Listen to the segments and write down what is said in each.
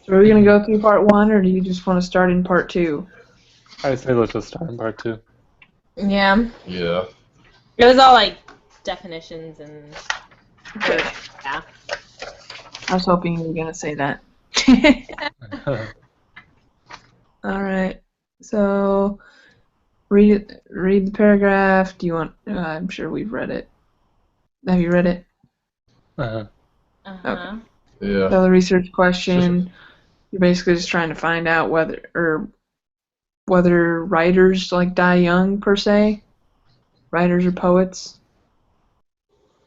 So are we going to go through part 1, or do you just want to start in part 2? I say let's just start in part 2. Yeah. Yeah. It was all like definitions and Okay. yeah. I was hoping you were going to say that. Alright. So, read the paragraph. Do you want... I'm sure we've read it. Have you read it? Uh-huh. Okay. Yeah. So the research question, you're basically just trying to find out whether writers like die young per se, writers or poets.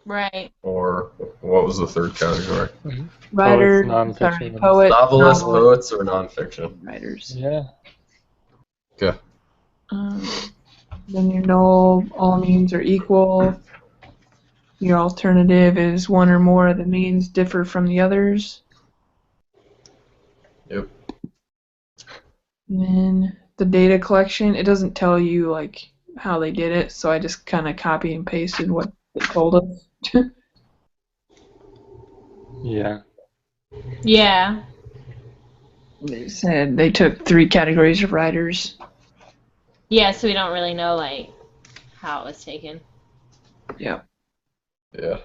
Right. Or what was the third category? Writers, nonfiction. poets, Novelists, poets, or nonfiction? writers. Yeah. Okay. Then your null, all means are equal. Your alternative is one or more of the means differ from the others. Yep. And then the data collection, it doesn't tell you like how they did it, so I just kind of copy and pasted what they told us. Yeah. Yeah. They said they took 3 categories of writers. Yeah, so we don't really know like how it was taken. Yep. Yeah.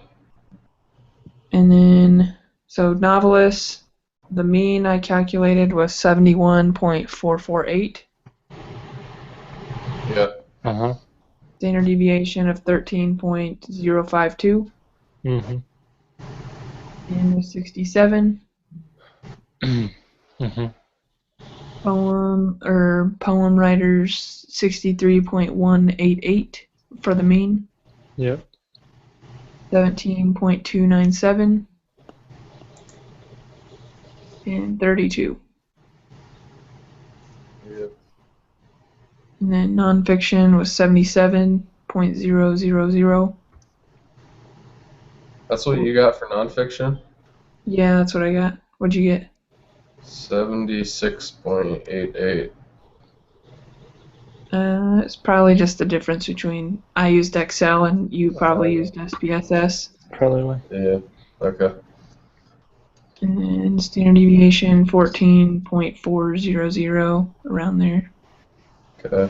And then, so novelists, the mean I calculated was 71.448. Yeah. Uh-huh. Standard deviation of 13.052. Mm-hmm. And was 67. Mm-hmm. Poem writers 63.188 for the mean. Yep. 17.297. And 32. Yep. And then nonfiction was 77.000. That's what you got for nonfiction? Yeah, that's what I got. What'd you get? 76.88. It's probably just the difference between I used Excel and you probably used SPSS. Probably. Yeah. Okay. And then standard deviation 14.400, around there. Okay.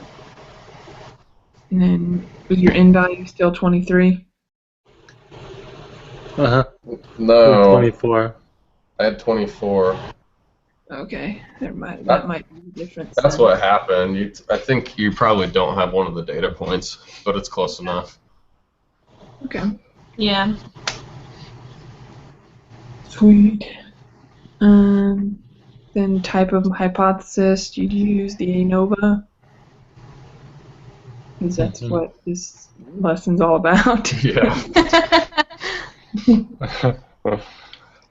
And then was your end value still 23? Uh-huh. No. 24. I had 24. Okay, that might be the difference. That's then. what happened. I think you probably don't have one of the data points, but it's close enough. Okay. Yeah. Sweet. Then type of hypothesis, you'd use the ANOVA, because that's what this lesson's all about. Yeah.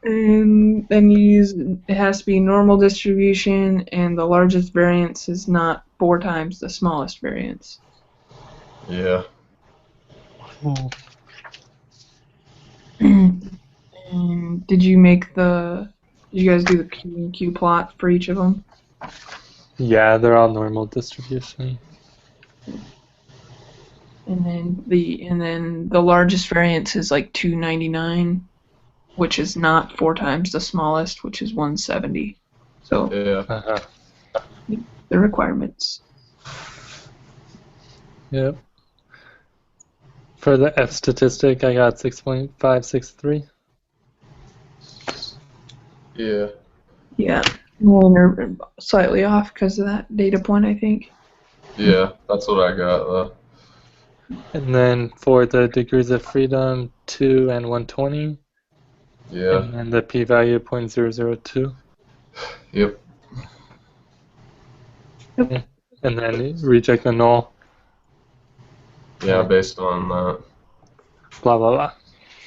And then you use, it has to be normal distribution, and the largest variance is not 4 times the smallest variance. Yeah. And did you guys do the P and Q plot for each of them? Yeah, they're all normal distribution. And then the largest variance is like 299, which is not 4 times the smallest, which is 170. So Yeah. Uh-huh. the requirements. Yep. For the F statistic, I got 6.563. Yeah. Yeah, well, slightly off because of that data point, I think. Yeah. That's what I got, though. And then for the degrees of freedom, 2 and 120. Yeah. And then the p-value 0.002. Yep. And then reject the null. Yeah, based on that. Blah, blah, blah.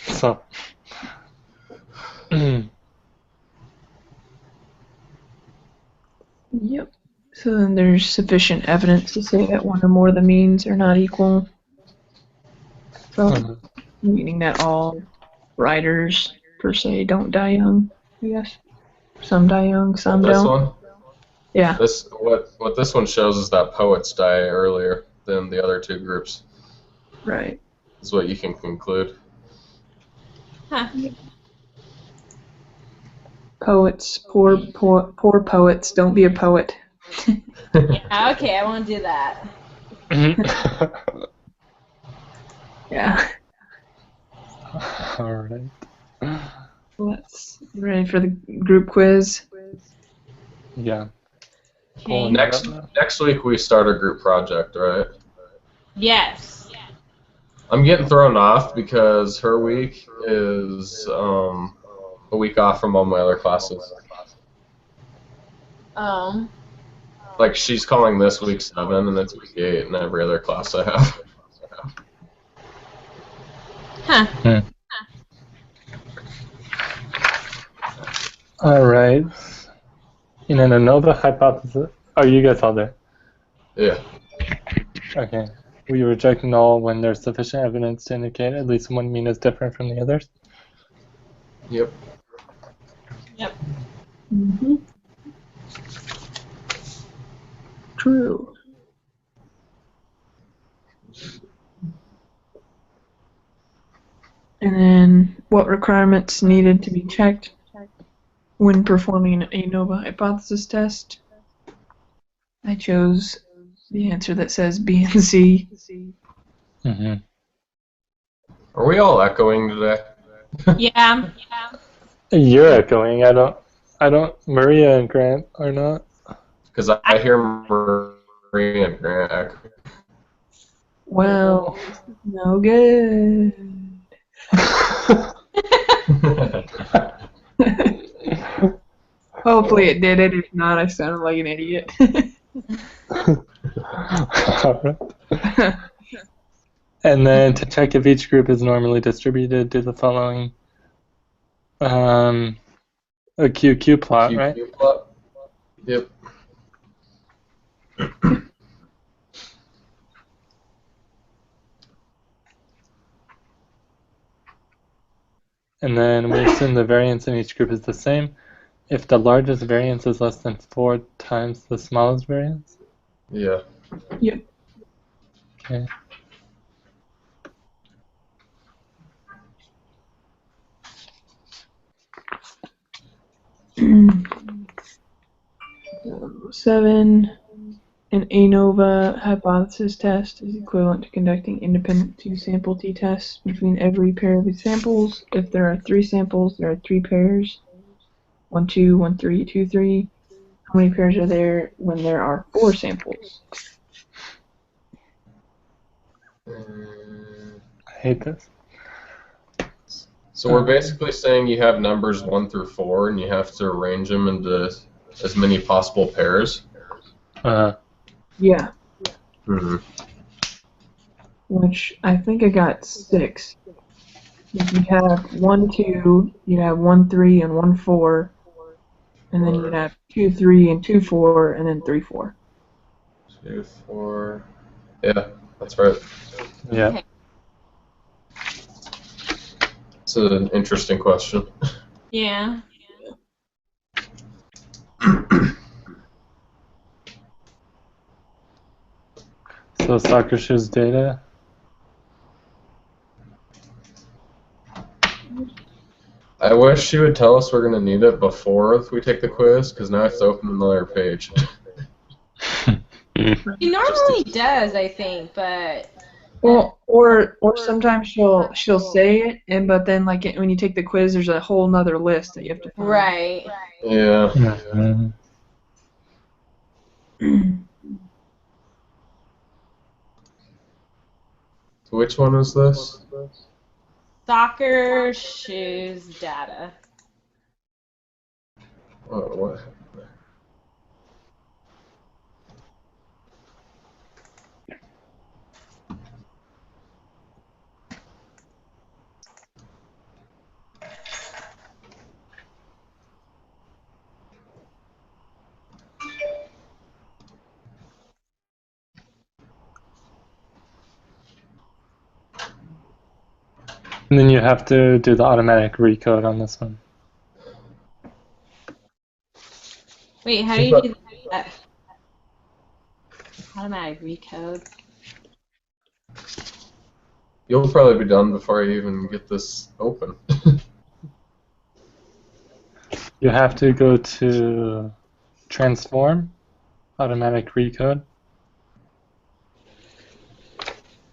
So. Yep. So then there's sufficient evidence to say that one or more of the means are not equal. So, meaning that all writers, per se, don't die young, I guess. Some die young, some This don't. one? Yeah. What this one shows is that poets die earlier than the other 2 groups. Right. Is what you can conclude. Huh. Poets, poor poets. Don't be a poet. Yeah, okay, I won't do that. Yeah. All right. Let's ready for the group quiz. Yeah. Okay. Pulling that up now. Next week we start a group project, right? Yes. I'm getting thrown off because her week is a week off from all my other classes. Like she's calling this week 7 and it's week 8 and every other class I have. Huh. All right. In an ANOVA hypothesis, are you guys all there? Yeah. Okay. We reject null when there's sufficient evidence to indicate at least one mean is different from the others. Yep. Yep. Mm-hmm. True. And then, what requirements needed to be checked when performing a ANOVA hypothesis test? I chose the answer that says B and C. Mm-hmm. Are we all echoing today? Yeah. You're echoing. I don't. Maria and Grant are not. Because I hear Maria and Grant echoing. Well, no good. Hopefully it did it. If not, I sounded like an idiot. All right. And then to check if each group is normally distributed, do the following. A QQ plot, right? QQ plot? Yep. And then we assume the variance in each group is the same if the largest variance is less than 4 times the smallest variance. Yeah. Yep. Okay. Seven. An ANOVA hypothesis test is equivalent to conducting independent two-sample t-tests between every pair of samples. If there are 3 samples, there are 3 pairs. 1, 2, 1, 3, 2, 3. How many pairs are there when there are 4 samples? I hate this. So we're basically saying you have numbers 1 through 4 and you have to arrange them into as many possible pairs. Yeah. Mm-hmm. Which I think I got 6. If you have 1, 2, you have 1, 3, and 1, 4. And then you'd have 2, 3, and 2, 4, and then 3, 4. 2, 4. Yeah, that's right. Yeah. Okay. It's an interesting question. Yeah. So soccer shoes data. I wish she would tell us we're going to need it before we take the quiz, because now I have to open another page. He normally does, I think, but Well, or sometimes she'll say it, but then like when you take the quiz, there's a whole nother list that you have to find. right. Yeah. Mhm. So which one is this? Soccer shoes data. Oh, what? And then you have to do the automatic recode on this one. Wait, how do you do that? Automatic recode. You'll probably be done before I even get this open. You have to go to transform, automatic recode.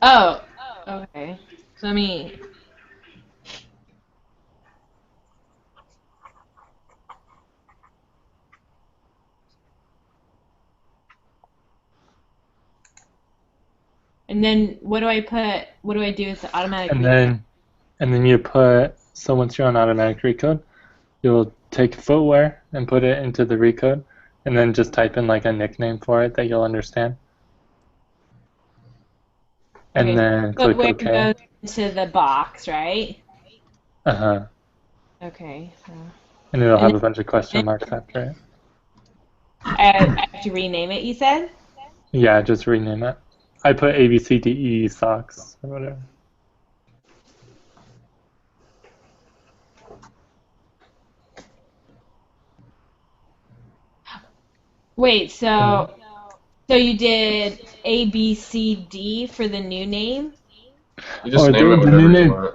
Oh, okay. So let me. And then what do I put? What do I do with the automatic? And then you put, so once you're on automatic recode, you'll take footwear and put it into the recode, and then just type in like a nickname for it that you'll understand. And Okay, then so click where it OK. goes into the box, right? Uh-huh. Okay. So And it'll and have a bunch of question marks after it. I have to rename it. You said. Yeah, just rename it. I put ABCDE socks or whatever. Wait. So you did A, B, C, D for the new name? You just Or name it the new whatever you name. want.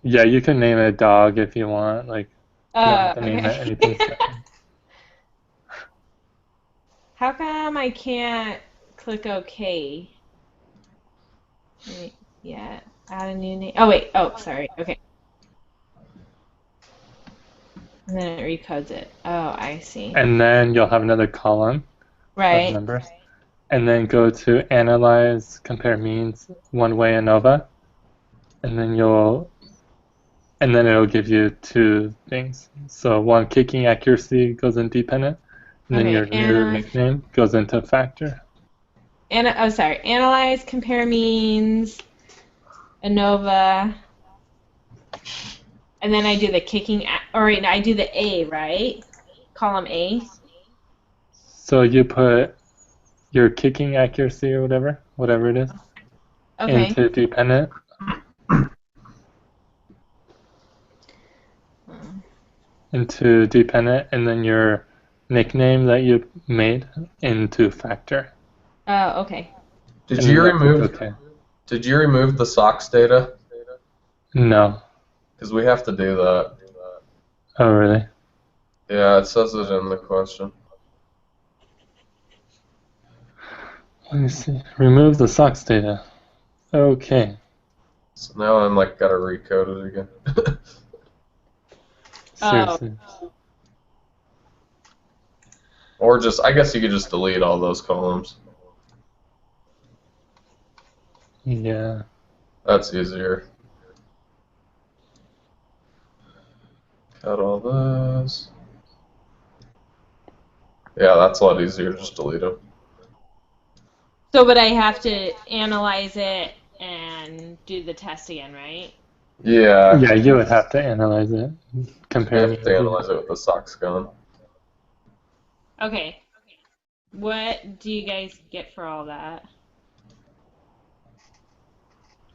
Yeah, you can name it dog if you want. Like, you don't have to name it Okay. anything special. How come I can't click OK? Wait, yeah, add a new name. Oh wait. Oh, sorry. Okay. And then it recodes it. Oh, I see. And then you'll have another column of Right. numbers. And then go to analyze, compare means, one way ANOVA. And then it'll give you two things. So one, kicking accuracy goes in dependent, and then Okay. your new nickname goes into factor. Oh, sorry. Analyze, compare means, ANOVA, and then I do the kicking. Or wait, no, I do the A, right? Column A. So you put your kicking accuracy or whatever it is, Okay. into dependent. Into dependent, and then your nickname that you made into factor. Oh, okay. Did And you then you'll remove? click OK. Did you remove the socks data? No. Because we have to do that. Oh, really? Yeah, it says it in the question. Let me see. Remove the socks data. Okay. So now I'm like gotta recode it again. Oh, Seriously. Or just, I guess you could just delete all those columns. Yeah. That's easier. Cut all those. Yeah, that's a lot easier. Just delete them. so but I have to analyze it and do the test again, right? Yeah, Yeah, you would have to analyze it. you Compare have to means. analyze it with the socks gone. Okay. What do you guys get for all that?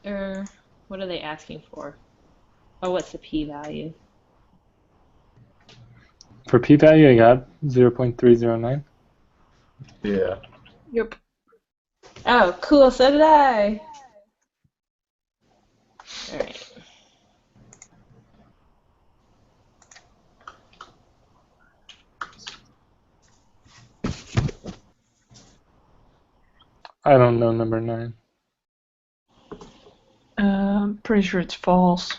Or what are they asking for? Oh, what's the p-value? For p-value, I got 0.309. Yeah. Yep. Oh, cool. So did I. All right. I don't know number 9. Pretty sure it's false.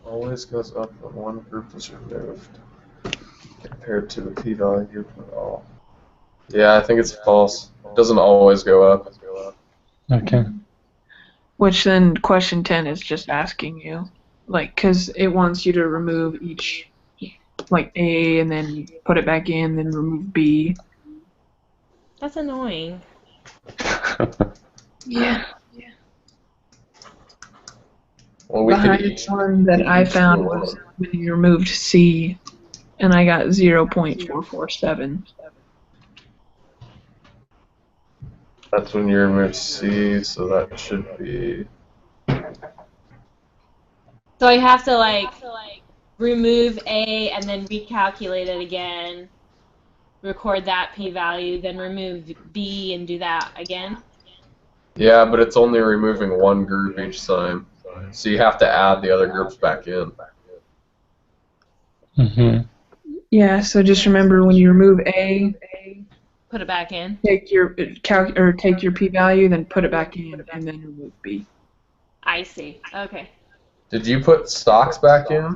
Always goes up when one group is removed compared to the p-value for all. Yeah, I think it's false. It doesn't always go up. Okay. Which then question 10 is just asking you. Like, because it wants you to remove each, like, A and then put it back in, then remove B. That's annoying. Yeah. Well, we could Behind each. the one that I found was when you removed C, and I got 0.447. That's when you remove C, so that should be. So I have to like remove A and then recalculate it again, record that p-value, then remove B and do that again. Yeah, but it's only removing one group each time. So you have to add the other groups back in. Mm-hmm. Yeah, so just remember when you remove A, Put it back in. take your take your p-value, then put it back in, and then remove B. I see. Okay. Did you put stocks back in?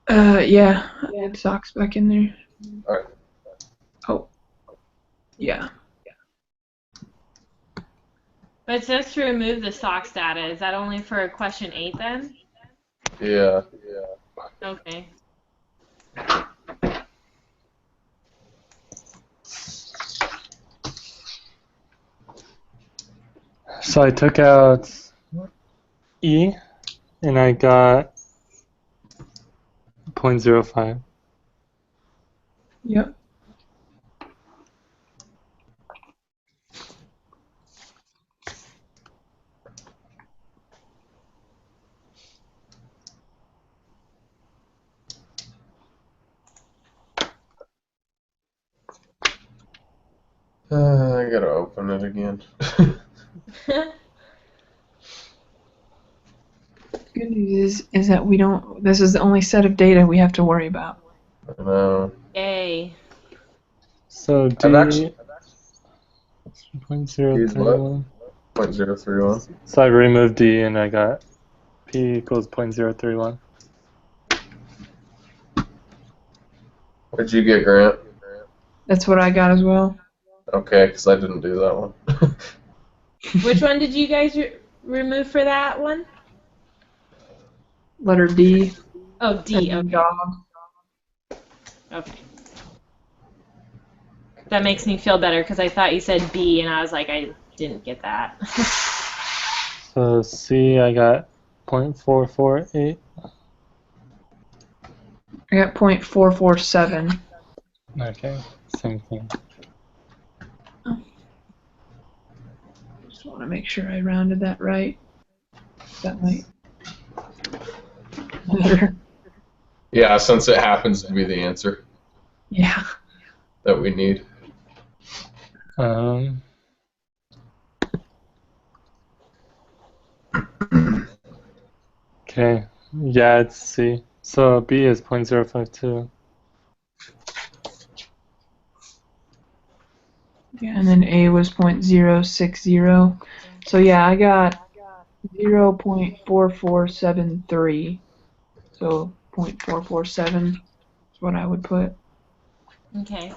Yeah, I had socks back in there. Alright. Oh, yeah. But it says to remove the socks data. Is that only for question 8 then? Yeah. Okay. So I took out E, and I got 0.05. Yep. I gotta open it again. Good news is that we don't. This is the only set of data we have to worry about. I know. Yay. So I've actually 0.031. 0.031. So I removed D and I got P equals 0.031. What'd you get, Grant? That's what I got as well. Okay, because I didn't do that one. Which one did you guys remove for that one? Letter D. Oh, D. And Okay. dog. Okay. That makes me feel better because I thought you said B and I was like, I didn't get that. So C, I got 0.448. I got 0.447. Okay, same thing. Just want to make sure I rounded that right. That might. Yeah, since it happens to be the answer Yeah. that we need. Okay, yeah, it's C. So B is 0.052. Yeah, and then A was 0.060. So yeah, I got 0.4473. So 0.447 is what I would put. Okay.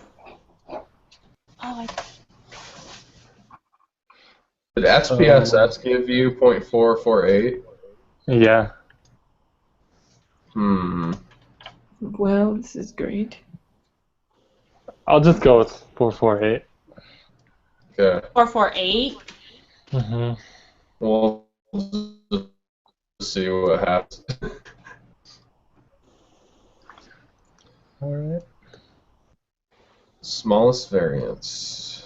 Oh, Did SPSS give you 0.448? Yeah. Well, this is great. I'll just go with 448. Okay. 448. Mm-hmm. We'll just see what happens. Alright. Smallest variance.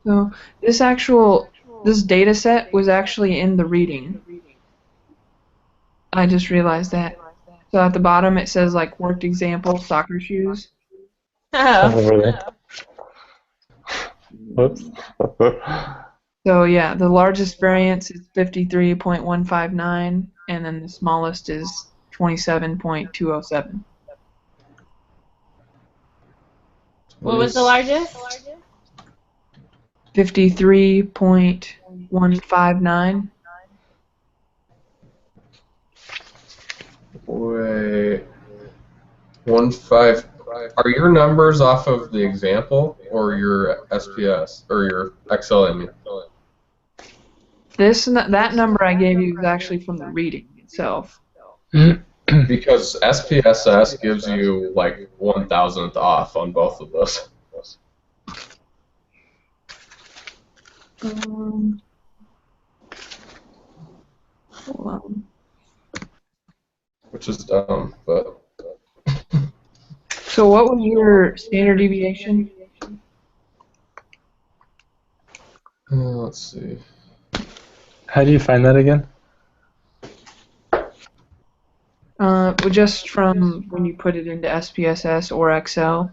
So this data set was actually in the reading. I just realized that. So at the bottom it says like worked example, soccer shoes. Oh, Oh. really? Whoops. So yeah, the largest variance is 53.159, and then the smallest is 27.207. What was the largest? 53.159. Wait. 1.5. Are your numbers off of the example or your SPS or your Excel? I mean. That number I gave you is actually from the reading itself. Because SPSS gives you like 1,000th off on both of those. Hold on. Which is dumb, but. So what was your standard deviation? Let's see. How do you find that again? Just from when you put it into SPSS or Excel.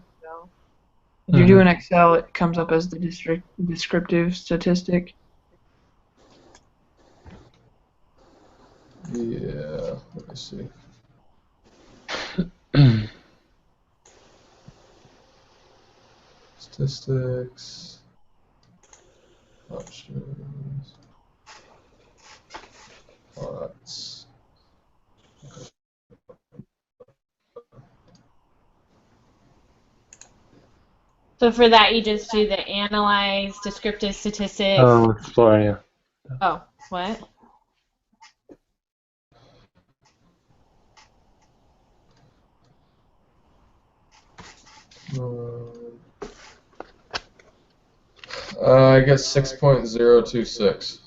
If you're doing Excel, it comes up as the descriptive statistic. Yeah, let me see. Statistics. Options. Plots. So for that, you just do the analyze, descriptive statistics. Oh, explore, yeah. Oh, what? I guess 6.026.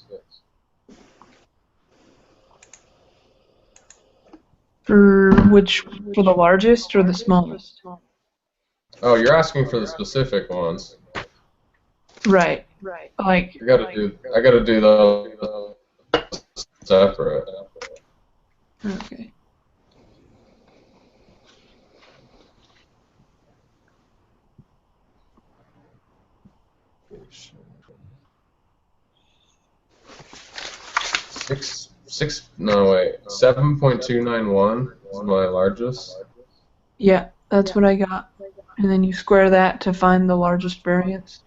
For the largest or the smallest? Oh, you're asking for the specific ones. Right. Like, I gotta do those separate. okay. No wait, 7.291 is my largest. Yeah, that's what I got. And then you square that to find the largest variance.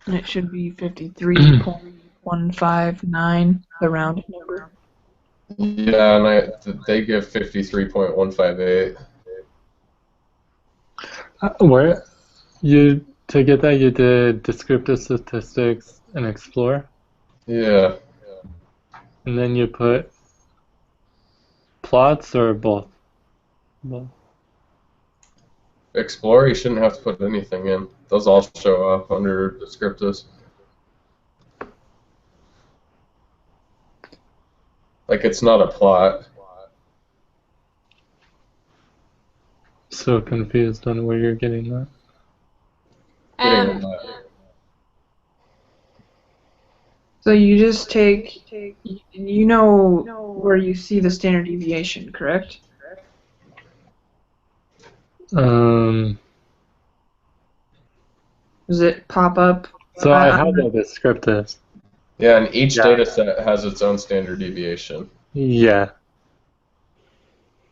And it should be 53.159, the rounded number. Yeah, and they give 53.158. Where you to get that you did descriptive statistics and explore, Yeah, and then you put plots or both. Both. Explorer, you shouldn't have to put anything in. Those all show up under descriptives. Like it's not a plot. So confused on where you're getting that. Getting that. So you just take, you know where you see the standard deviation, correct? Does it pop up? So I have the descriptives. Yeah, and each data set has its own standard deviation. Yeah.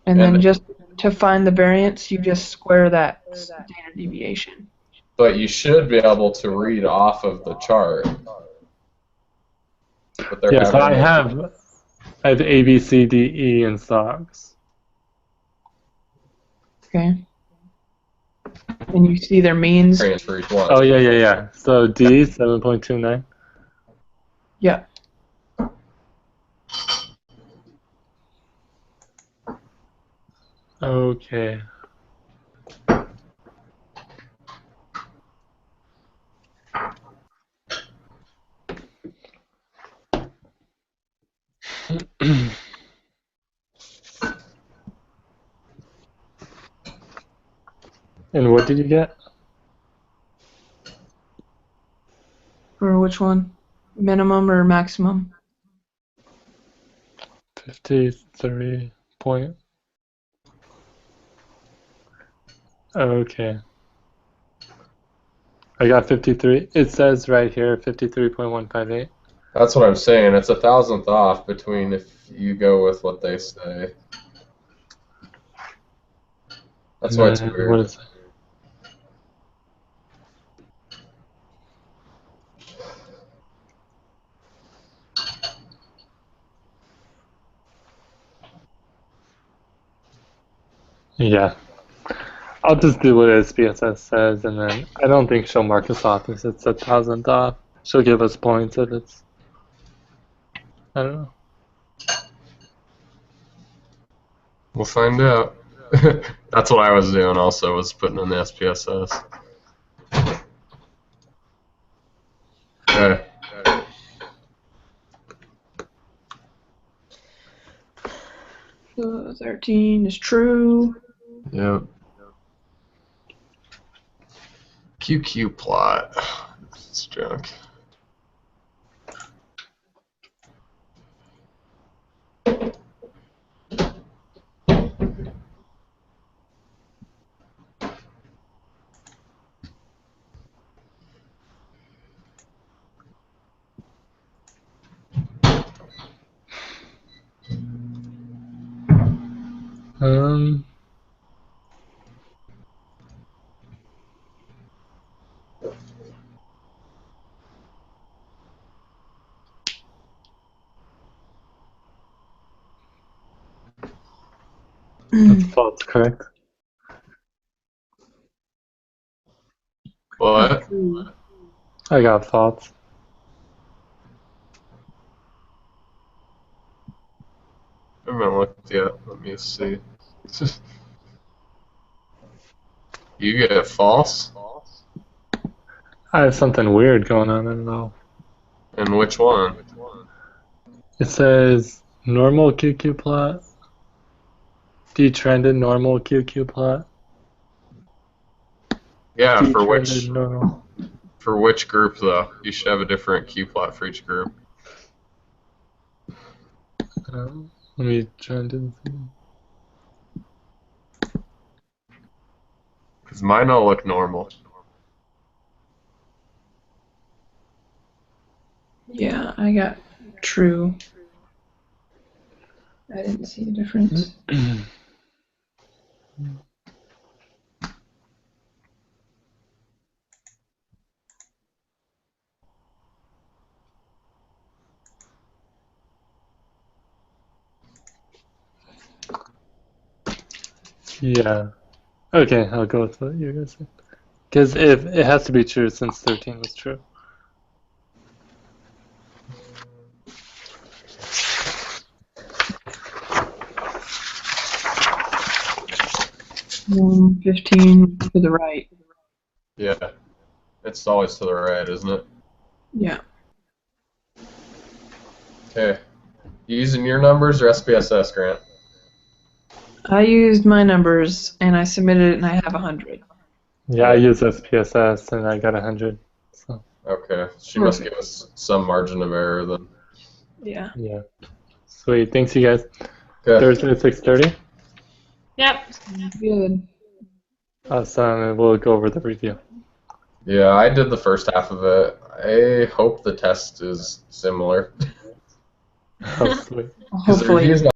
And then just to find the variance, you just square that standard deviation. But you should be able to read off of the chart. But Yeah, so I have A, B, C, D, E in stocks. Okay. And you see their means. Transfer each one. Oh yeah. So D 7.29. Yeah. Okay. And what did you get? For which one? Minimum or maximum? 53 point. Okay. I got 53. It says right here 53.158. That's what I'm saying. It's 1,000th off between if you go with what they say. That's why it's weird. What is it? Yeah. I'll just do what SPSS says, and then I don't think she'll mark us off if it's 1,000th off. She'll give us points if it's, I don't know. We'll find out. That's what I was doing also, was putting in the SPSS. Okay. 13 is true. Yep. QQ plot. It's junk. Um, that's false, correct? What? I got false. I haven't looked yet. Let me see. You get false? I have something weird going on. I don't know. And which one? It says normal QQ plot, detrended normal QQ plot, Yeah, detrended normal. for which group though? You should have a different Q plot for each group. Let me trend and see. Because mine all look normal. Yeah, I got true. I didn't see a difference. Yeah. Okay, I'll go with what you guys said. Because if it has to be true since 13 was true. Mm, 15 to the right. Yeah. It's always to the right, isn't it? Yeah. Okay. You using your numbers or SPSS, Grant? I used my numbers and I submitted it and I have 100. Yeah, I use SPSS and I got 100. So Okay. She must give us some margin of error then. Yeah. yeah. Sweet. Thanks you guys. Okay. Thursday at 6:30. Yep. Good. Awesome. And we'll go over the review. Yeah, I did the first half of it. I hope the test is similar. Oh, sweet. Because the review's Hopefully.